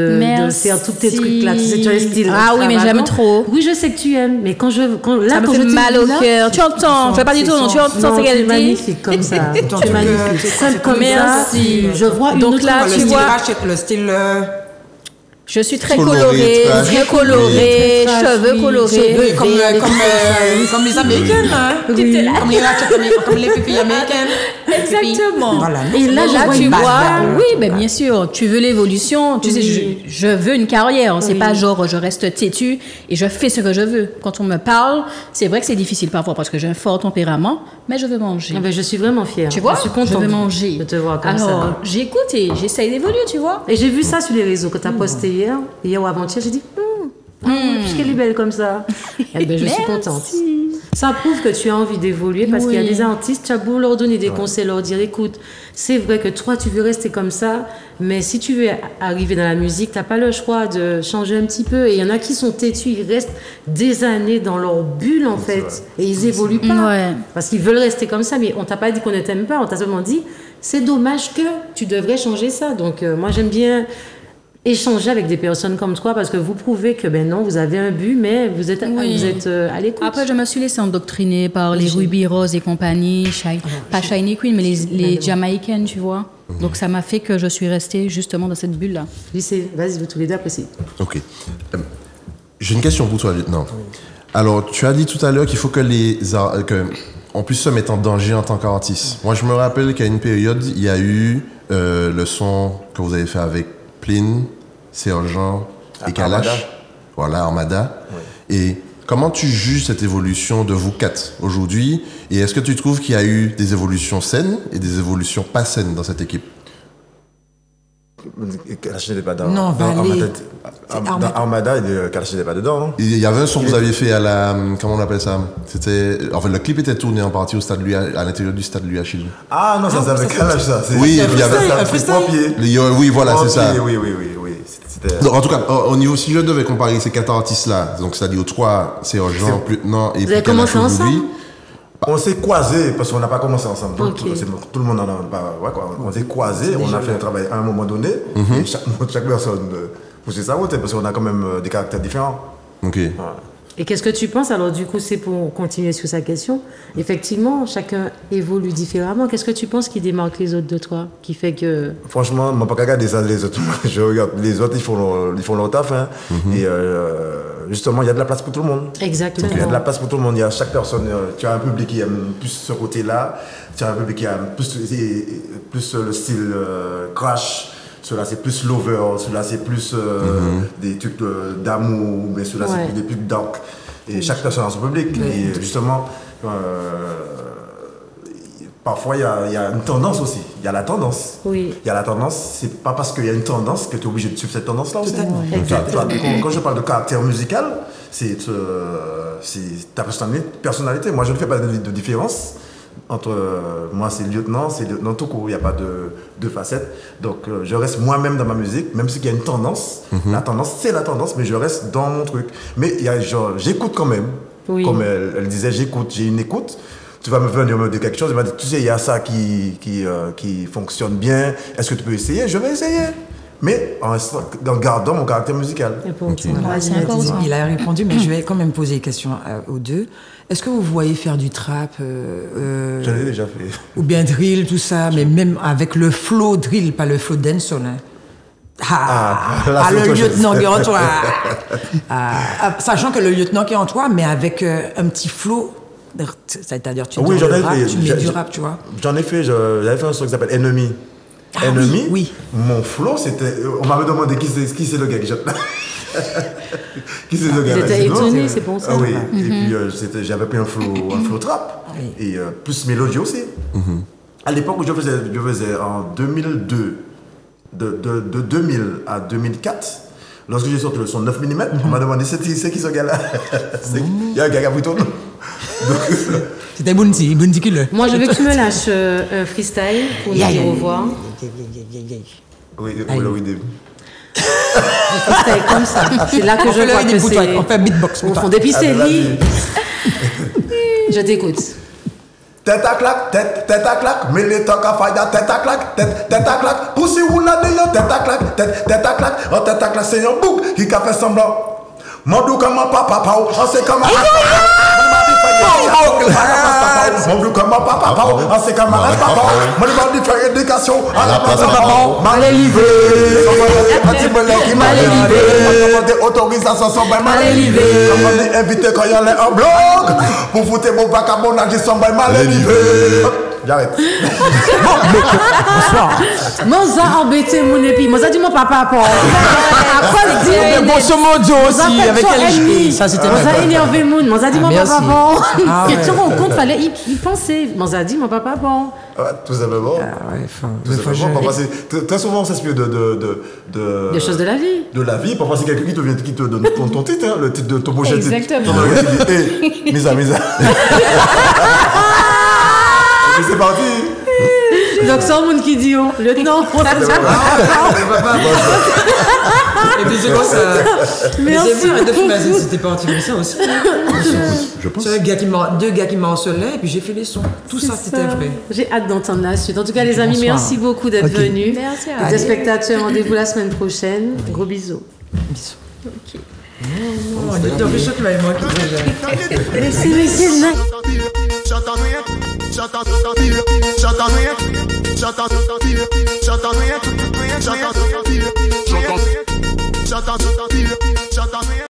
faire tous tes trucs là. Tu sais, tu as un style. Ah oui, mais j'aime trop. Oui, je sais que tu aimes, mais quand ça me fait mal au cœur. Tu entends, je vais pas du tout, non, tu entends ce qu'elle dit. Tu es magnifique comme ça. Tu es magnifique. Simple comme ça. Je vois une donc autre là, tu vois. Le style. Je suis très colorée, yeux colorés, cheveux colorés. Comme les Américaines, hein. Comme les filles américaines. Exactement. Voilà. Et là, tu vois, oui, mais bien sûr, tu veux l'évolution. Tu sais, je veux une carrière. C'est pas genre, je reste têtue et je fais ce que je veux. Quand on me parle, c'est vrai que c'est difficile parfois parce que j'ai un fort tempérament, mais je veux manger. Ah ben, je suis vraiment fière. Tu vois, je suis contente je veux manger. de te voir comme ça. Alors, j'écoute et j'essaye d'évoluer, tu vois. Et j'ai vu ça sur les réseaux que tu as posté hier ou avant-hier. J'ai dit, puisqu'elle est belle comme ça. Eh ben, je suis contente. Ça prouve que tu as envie d'évoluer parce qu'il y a des artistes, tu as beau leur donner des conseils, leur dire, écoute, c'est vrai que toi, tu veux rester comme ça, mais si tu veux arriver dans la musique, tu n'as pas le choix de changer un petit peu. Et il y en a qui sont têtus, ils restent des années dans leur bulle, en fait, et ils évoluent pas. Parce qu'ils veulent rester comme ça, mais on t'a pas dit qu'on ne t'aime pas, on t'a seulement dit, c'est dommage que tu devrais changer ça. Donc, moi, j'aime bien échanger avec des personnes comme toi parce que vous prouvez que ben non, vous avez un but, mais vous êtes à l'écoute. Après, je me suis laissée endoctriner par les Ruby Rose et compagnie, pas Shiny Queen, mais les Jamaïcaines, tu vois. Donc ça m'a fait que je suis restée justement dans cette bulle-là. Vas-y, vous tous les deux appréciez. Ok. J'ai une question pour toi, lieutenant. Alors, tu as dit tout à l'heure qu'il faut que on puisse se mettre en danger en tant qu'artiste. Moi, je me rappelle qu'à une période, il y a eu le son que vous avez fait avec Pline, Sergent et Kalash. Armada. Voilà, Armada. Oui. Et comment tu juges cette évolution de vous quatre aujourd'hui? Et est-ce que tu trouves qu'il y a eu des évolutions saines et des évolutions pas saines dans cette équipe? Kalash n'était pas dans Armada. Kalash n'était pas dedans, non? Il y avait un son que vous aviez fait à la... Comment on appelle ça? En fait, le clip était tourné en partie à l'intérieur du stade Louis-Achille. Ah non, ça c'est avec Kalash, ça. Oui, il y avait un freestyle. Oui, voilà, c'est ça. Oui. Donc, en tout cas, au niveau, si je devais comparer ces quatre artistes-là, donc c'est-à-dire 3, c'est Jean, Lieutenant et vous avez commencé ensemble? On s'est croisés parce qu'on n'a pas commencé ensemble. Donc, Ok. tout le monde en a pas. Ouais, quoi. On s'est croisés, on a fait un travail à un moment donné. Et chaque personne poussait sa route parce qu'on a quand même des caractères différents. Ok. Ouais. Et qu'est-ce que tu penses? Alors, du coup, c'est pour continuer sur sa question. Effectivement, chacun évolue différemment. Qu'est-ce que tu penses qui démarque les autres de toi? Qui fait que. Franchement, moi, pas qu'à regarder ça les autres. Je regarde les autres, ils font leur taf. Hein. Et justement, il y a de la place pour tout le monde. Exactement. Il y a de la place pour tout le monde. Il y a chaque personne. Tu as un public qui aime plus ce côté-là. Tu as un public qui aime plus le style crash. Cela c'est plus lover. Cela c'est plus des trucs d'amour. Mais cela Ouais. c'est des plus dark. Et chaque personne a son public. Et justement, parfois il y a une tendance aussi. Il y a la tendance. Oui. Il y a la tendance. C'est pas parce qu'il y a une tendance que tu es obligé de suivre cette tendance-là aussi. Exactement. Quand je parle de caractère musical, c'est ta personnalité. Moi, je ne fais pas de différence entre moi, c'est lieutenant tout court. Il n'y a pas de facettes. Donc, je reste moi-même dans ma musique, même s'il y a une tendance. La tendance, c'est la tendance, mais je reste dans mon truc. Mais il y a, j'écoute quand même. Oui. Comme elle disait, j'écoute, j'ai une écoute. Tu vas me venir me dire quelque chose, il m'a dit, tu sais, il y a ça qui fonctionne bien. Est-ce que tu peux essayer? Je vais essayer. Mais en gardant mon caractère musical. Et pour Ok. c'est encore autre. Il a répondu, mais je vais quand même poser des questions aux deux. Est-ce que vous voyez faire du trap J'en ai déjà fait. ou bien drill, tout ça, mais même avec le flow drill, pas le flow dancehall. Hein. Là, c'est Le autre chose. lieutenant qui est en toi. Sachant que le lieutenant qui est en toi, mais avec un petit flow, c'est-à-dire tu Oui, dis j'en ai le rap, fait. tu mets du rap, tu vois. J'en ai fait, j'avais fait un son qui s'appelle Ennemi. Ah Ennemi, oui. mon flow, c'était. On m'avait demandé qui c'est le gars qui jette là. Qui c'est le gars là? J'étais J'ai dit, non, étonné, c'est pour ça. Ah oui, et puis j'avais pris un flow trap. Oui. Et plus mélodie aussi. À l'époque où je faisais en 2002, de 2000 à 2004, lorsque j'ai sorti le son 9 mm, on m'a demandé c'est qui ce gars-là? Il y a un gars qui a pris ton nom. Donc, C'était Bounty qui le. Moi, je veux que tu me lâches un freestyle pour nous dire au revoir. oui, Aïe. oui, des- Freestyle comme ça. C'est là que On je fait vois le que des boutons, c'est. on fait beatbox. Au fond Ah, d'épicerie. Je t'écoute. Tête à claque, mais les tocs à faïda, tête à claque, poussi ou la déyo, tête à claque, oh tête à claque, c'est un bouc qui a fait semblant. Mondou comme un papa, on sait comment. Mondou comme un papa, on sait comment. Mon demande de faire éducation à la place de papa. Mal élevé, anti-mollet mal élevé. Autorisation sont bien mal élevé. Comme on est invité quand il y a un blog. Pour foutre mon vagabondage, ils sont bien mal élevé. J'arrête. Moza embêté mon épi. Moza dit mon papa pas. Quoi le dire? Mais grosso modo aussi, avec elle, ça c'était Moza énervé mon. Moza dit mon merci. papa bon. Ah Et ouais. tu te rends compte, fallait y penser. Moza dit mon papa bon. Ouais, tout simplement. Tout simplement. Parfois, très souvent, on s'inspire Des choses de la vie. de la vie. Parfois, c'est quelqu'un qui te donne ton titre, hein, le titre de ton projet. Exactement. Hé, Misa. Et c'est parti. Donc, sans monde qui dit oh, lieutenant. Et puis c'est quoi ça? Merci. C'est vrai, de fumer, c'était pas anti-ça aussi. Je pense. C'est deux gars qui m'ont harcelé et puis j'ai fait les sons. Tout ça, c'était vrai. J'ai hâte d'entendre la suite. En tout cas, les amis, Bonsoir. merci beaucoup d'être Ok. venus. Merci à Les vous. téléspectateurs, rendez-vous la semaine prochaine. Gros bisous. Bisous. Oh, dis donc, je suis sûr que tu m'avais manqué déjà. Merci. Shut up.